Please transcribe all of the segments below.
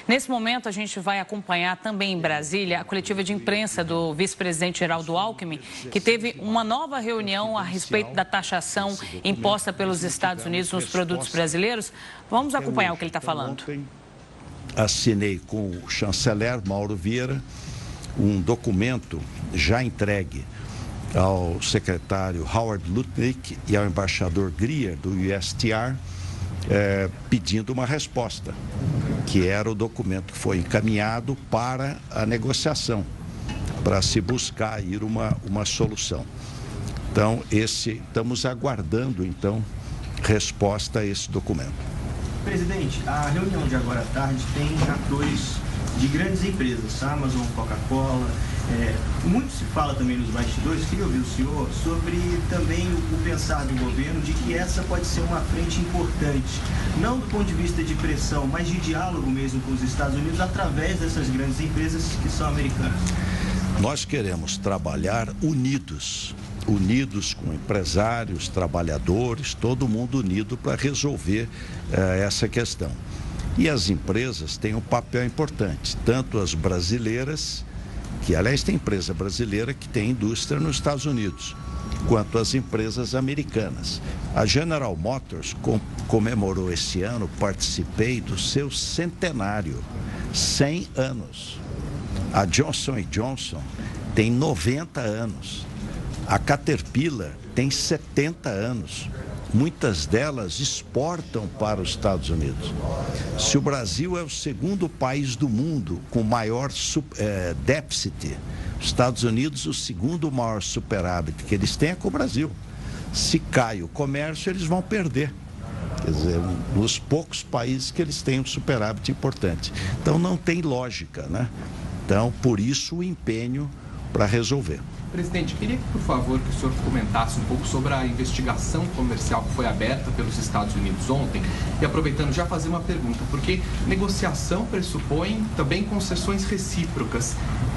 Nesse momento, a gente vai acompanhar também em Brasília a coletiva de imprensa do vice-presidente Geraldo Alckmin, que teve uma nova reunião a respeito da taxação imposta pelos Estados Unidos nos produtos brasileiros. Vamos acompanhar o que ele está falando. Assinei com o chanceler Mauro Vieira um documento já entregue ao secretário Howard Lutnick e ao embaixador Greer do USTR, pedindo uma resposta, que era o documento que foi encaminhado para a negociação, para se buscar ir uma solução. Então, estamos aguardando, então, resposta a esse documento. Presidente, a reunião de agora à tarde tem atores de grandes empresas, Amazon, Coca-Cola. Muito se fala também nos bastidores, queria ouvir o senhor sobre também o pensar do governo de que essa pode ser uma frente importante, não do ponto de vista de pressão, mas de diálogo mesmo com os Estados Unidos através dessas grandes empresas que são americanas. Nós queremos trabalhar unidos com empresários, trabalhadores, todo mundo unido para resolver essa questão. E as empresas têm um papel importante, tanto as brasileiras, que aliás tem empresa brasileira que tem indústria nos Estados Unidos, quanto as empresas americanas. A General Motors comemorou esse ano, participei do seu centenário, 100 anos. A Johnson & Johnson tem 90 anos. A Caterpillar tem 70 anos. Muitas delas exportam para os Estados Unidos. Se o Brasil é o segundo país do mundo com maior déficit, os Estados Unidos o segundo maior superávit que eles têm é com o Brasil. Se cai o comércio, eles vão perder. Quer dizer, nos poucos países que eles têm um superávit importante. Então não tem lógica, né? Então, por isso o empenho para resolver. Presidente, queria que, por favor, que o senhor comentasse um pouco sobre a investigação comercial que foi aberta pelos Estados Unidos ontem. E aproveitando, já fazer uma pergunta, porque negociação pressupõe também concessões recíprocas.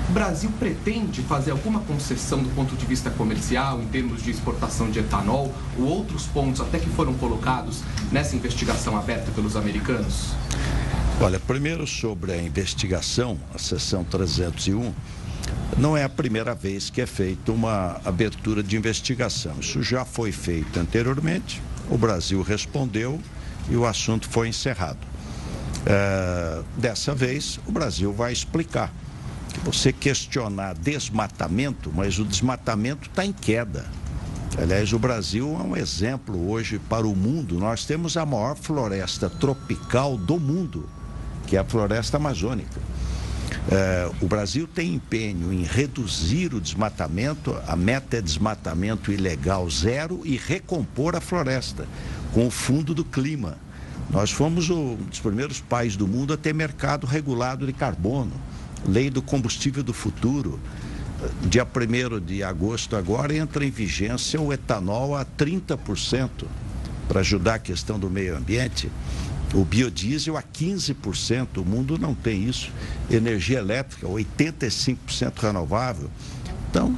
O Brasil pretende fazer alguma concessão do ponto de vista comercial, em termos de exportação de etanol, ou outros pontos até que foram colocados nessa investigação aberta pelos americanos? Olha, primeiro sobre a investigação, a seção 301, não é a primeira vez que é feita uma abertura de investigação. Isso já foi feito anteriormente, o Brasil respondeu e o assunto foi encerrado. Dessa vez, o Brasil vai explicar. Você questionar desmatamento, mas o desmatamento está em queda. Aliás, o Brasil é um exemplo hoje para o mundo. Nós temos a maior floresta tropical do mundo, que é a floresta amazônica. O Brasil tem empenho em reduzir o desmatamento, a meta é desmatamento ilegal zero e recompor a floresta com o Fundo do Clima. Nós fomos um dos primeiros países do mundo a ter mercado regulado de carbono, lei do combustível do futuro. Dia 1º de agosto agora entra em vigência o etanol a 30% para ajudar a questão do meio ambiente. O biodiesel a 15%, o mundo não tem isso. Energia elétrica, 85% renovável. Então,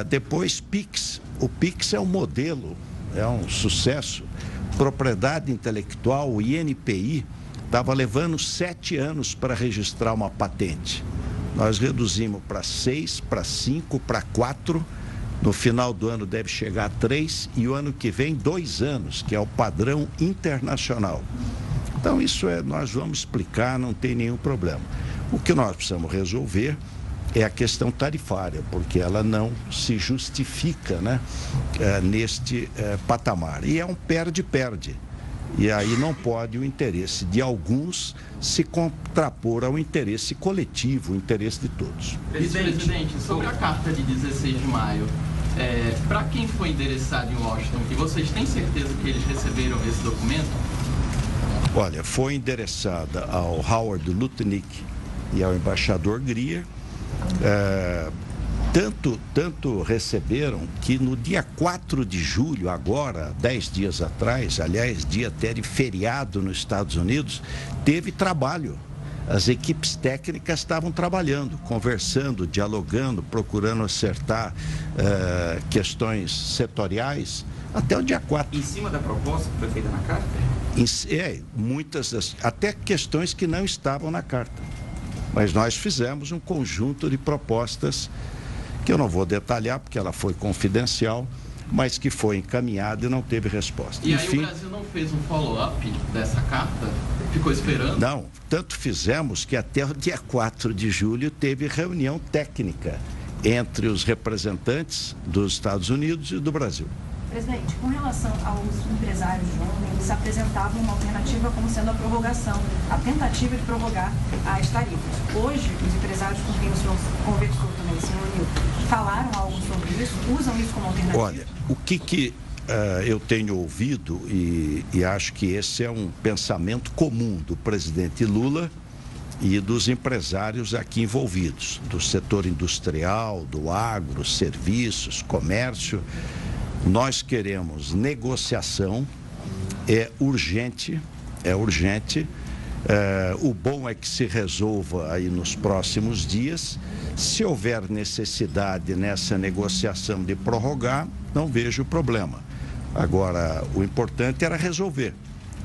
depois PIX. O PIX é um modelo, é um sucesso. Propriedade intelectual, o INPI, estava levando 7 anos para registrar uma patente. Nós reduzimos para 6, para 5, para 4. No final do ano deve chegar a 3 e o ano que vem 2 anos, que é o padrão internacional. Então, nós vamos explicar, não tem nenhum problema. O que nós precisamos resolver é a questão tarifária, porque ela não se justifica, né, neste patamar. E é um perde-perde. E aí não pode o interesse de alguns se contrapor ao interesse coletivo, o interesse de todos. Presidente, sobre a carta de 16 de maio, para quem foi endereçado em Washington, e vocês têm certeza que eles receberam esse documento? Olha, foi endereçada ao Howard Lutnick e ao embaixador Greer. Tanto receberam que no dia 4 de julho, agora, 10 dias atrás, aliás, dia até de feriado nos Estados Unidos, teve trabalho. As equipes técnicas estavam trabalhando, conversando, dialogando, procurando acertar questões setoriais até o dia 4. Em cima da proposta que foi feita na carta? Muitas até questões que não estavam na carta. Mas nós fizemos um conjunto de propostas que eu não vou detalhar, porque ela foi confidencial, mas que foi encaminhada e não teve resposta. E aí o Brasil não fez um follow-up dessa carta? Ficou esperando? Não, tanto fizemos que até o dia 4 de julho teve reunião técnica entre os representantes dos Estados Unidos e do Brasil. Presidente, com relação aos empresários de ontem, eles apresentavam uma alternativa como sendo a prorrogação, a tentativa de prorrogar as tarifas. Hoje, os empresários com quem o senhor conversou também, se reuniu, falaram algo sobre isso? Usam isso como alternativa? Olha, o que eu tenho ouvido, e acho que esse é um pensamento comum do presidente Lula e dos empresários aqui envolvidos, do setor industrial, do agro, serviços, comércio. Nós queremos negociação, é urgente. O bom é que se resolva aí nos próximos dias. Se houver necessidade nessa negociação de prorrogar, não vejo problema. Agora, o importante era resolver,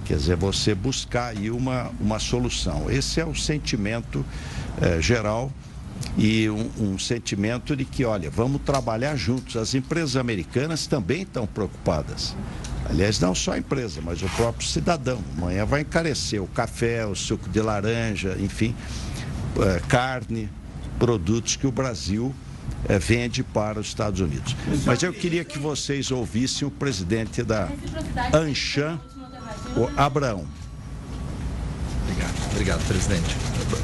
quer dizer, você buscar aí uma solução. Esse é o sentimento geral. E um sentimento de que, olha, vamos trabalhar juntos. As empresas americanas também estão preocupadas. Aliás, não só a empresa, mas o próprio cidadão. Amanhã vai encarecer o café, o suco de laranja, enfim, carne, produtos que o Brasil vende para os Estados Unidos. Mas eu queria que vocês ouvissem o presidente da AmCham, o Abraão. Obrigado, presidente.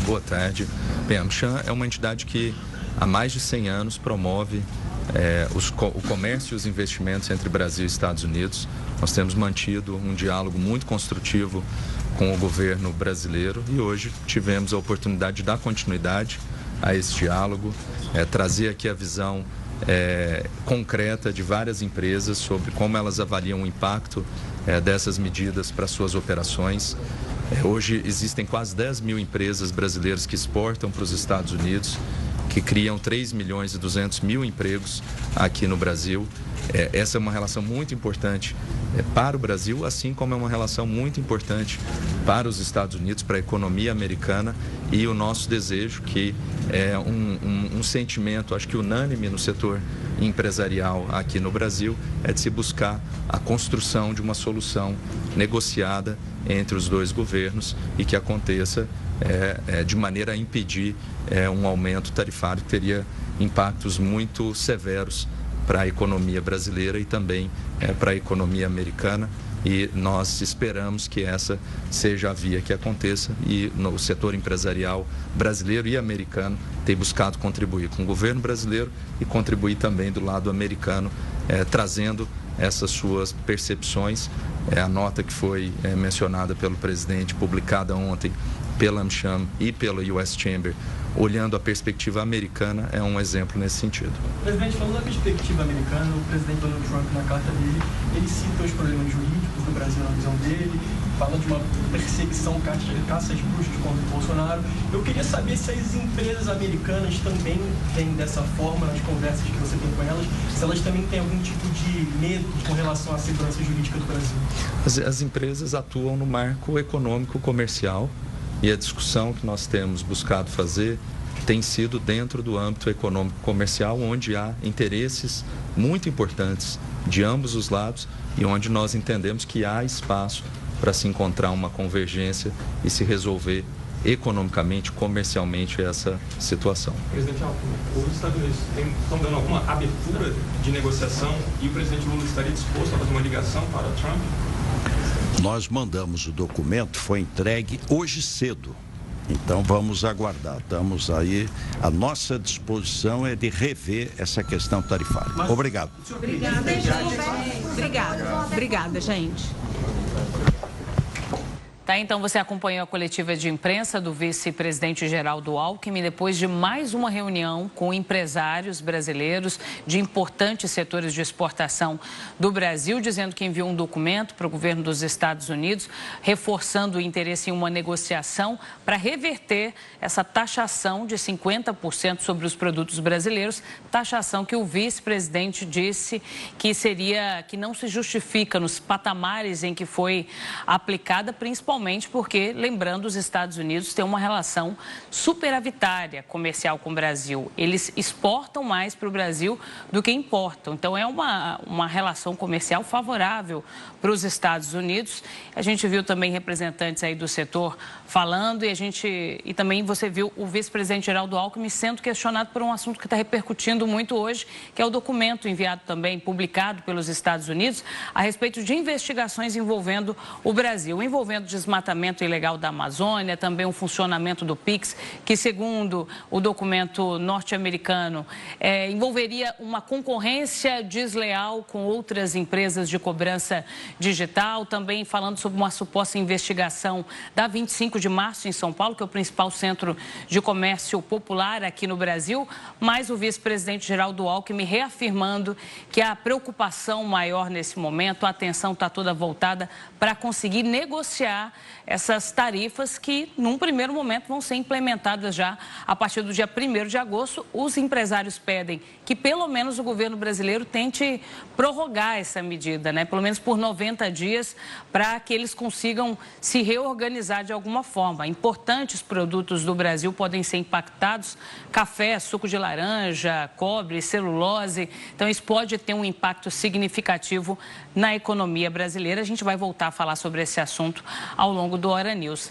Boa tarde. Bem, a AmCham é uma entidade que há mais de 100 anos promove o comércio e os investimentos entre Brasil e Estados Unidos. Nós temos mantido um diálogo muito construtivo com o governo brasileiro e hoje tivemos a oportunidade de dar continuidade a esse diálogo, trazer aqui a visão concreta de várias empresas sobre como elas avaliam o impacto dessas medidas para suas operações. Hoje existem quase 10 mil empresas brasileiras que exportam para os Estados Unidos, que criam 3 milhões e 200 mil empregos aqui no Brasil. Essa é uma relação muito importante para o Brasil, assim como é uma relação muito importante para os Estados Unidos, para a economia americana, e o nosso desejo, que é um sentimento, acho que unânime no setor empresarial aqui no Brasil, é de se buscar a construção de uma solução negociada entre os dois governos e que aconteça de maneira a impedir um aumento tarifário que teria impactos muito severos para a economia brasileira e também para a economia americana. E nós esperamos que essa seja a via que aconteça, e no setor empresarial brasileiro e americano tem buscado contribuir com o governo brasileiro e contribuir também do lado americano, trazendo essas suas percepções. A nota que foi mencionada pelo presidente, publicada ontem pela AmCham e pela US Chamber, olhando a perspectiva americana, é um exemplo nesse sentido. Presidente, falando da perspectiva americana, o presidente Donald Trump, na carta dele, ele cita os problemas jurídicos do Brasil na visão dele, fala de uma perseguição, caças bruxas contra o Bolsonaro. Eu queria saber se as empresas americanas também têm dessa forma, nas conversas que você tem com elas, se elas também têm algum tipo de medo com relação à segurança jurídica do Brasil. As empresas atuam no marco econômico comercial, e a discussão que nós temos buscado fazer tem sido dentro do âmbito econômico comercial, onde há interesses muito importantes de ambos os lados e onde nós entendemos que há espaço para se encontrar uma convergência e se resolver economicamente, comercialmente essa situação. Presidente Alckmin, os Estados Unidos estão dando alguma abertura de negociação e o presidente Lula estaria disposto a fazer uma ligação para o Trump? Nós mandamos o documento, foi entregue hoje cedo. Então vamos aguardar. Estamos aí, a nossa disposição é de rever essa questão tarifária. Obrigado. Obrigada, gente. Tá, então você acompanhou a coletiva de imprensa do vice-presidente Geraldo Alckmin depois de mais uma reunião com empresários brasileiros de importantes setores de exportação do Brasil, dizendo que enviou um documento para o governo dos Estados Unidos, reforçando o interesse em uma negociação para reverter essa taxação de 50% sobre os produtos brasileiros, taxação que o vice-presidente disse que não se justifica nos patamares em que foi aplicada, principalmente porque, lembrando, os Estados Unidos têm uma relação superavitária comercial com o Brasil. Eles exportam mais para o Brasil do que importam. Então, é uma relação comercial favorável para os Estados Unidos. A gente viu também representantes aí do setor falando e também você viu o vice-presidente Geraldo Alckmin sendo questionado por um assunto que está repercutindo muito hoje, que é o documento enviado também, publicado pelos Estados Unidos, a respeito de investigações envolvendo o Brasil, envolvendo desmatamento ilegal da Amazônia, também o funcionamento do PIX, que segundo o documento norte-americano envolveria uma concorrência desleal com outras empresas de cobrança digital, também falando sobre uma suposta investigação da 25 de março em São Paulo, que é o principal centro de comércio popular aqui no Brasil, mas o vice-presidente Geraldo Alckmin reafirmando que a preocupação maior nesse momento, a atenção está toda voltada para conseguir negociar essas tarifas que, num primeiro momento, vão ser implementadas já a partir do dia 1º de agosto. Os empresários pedem que, pelo menos, o governo brasileiro tente prorrogar essa medida, né? Pelo menos por 90 dias, para que eles consigam se reorganizar de alguma forma. Importantes produtos do Brasil podem ser impactados: café, suco de laranja, cobre, celulose. Então, isso pode ter um impacto significativo na economia brasileira. A gente vai voltar a falar sobre esse assunto ao longo do Hora News.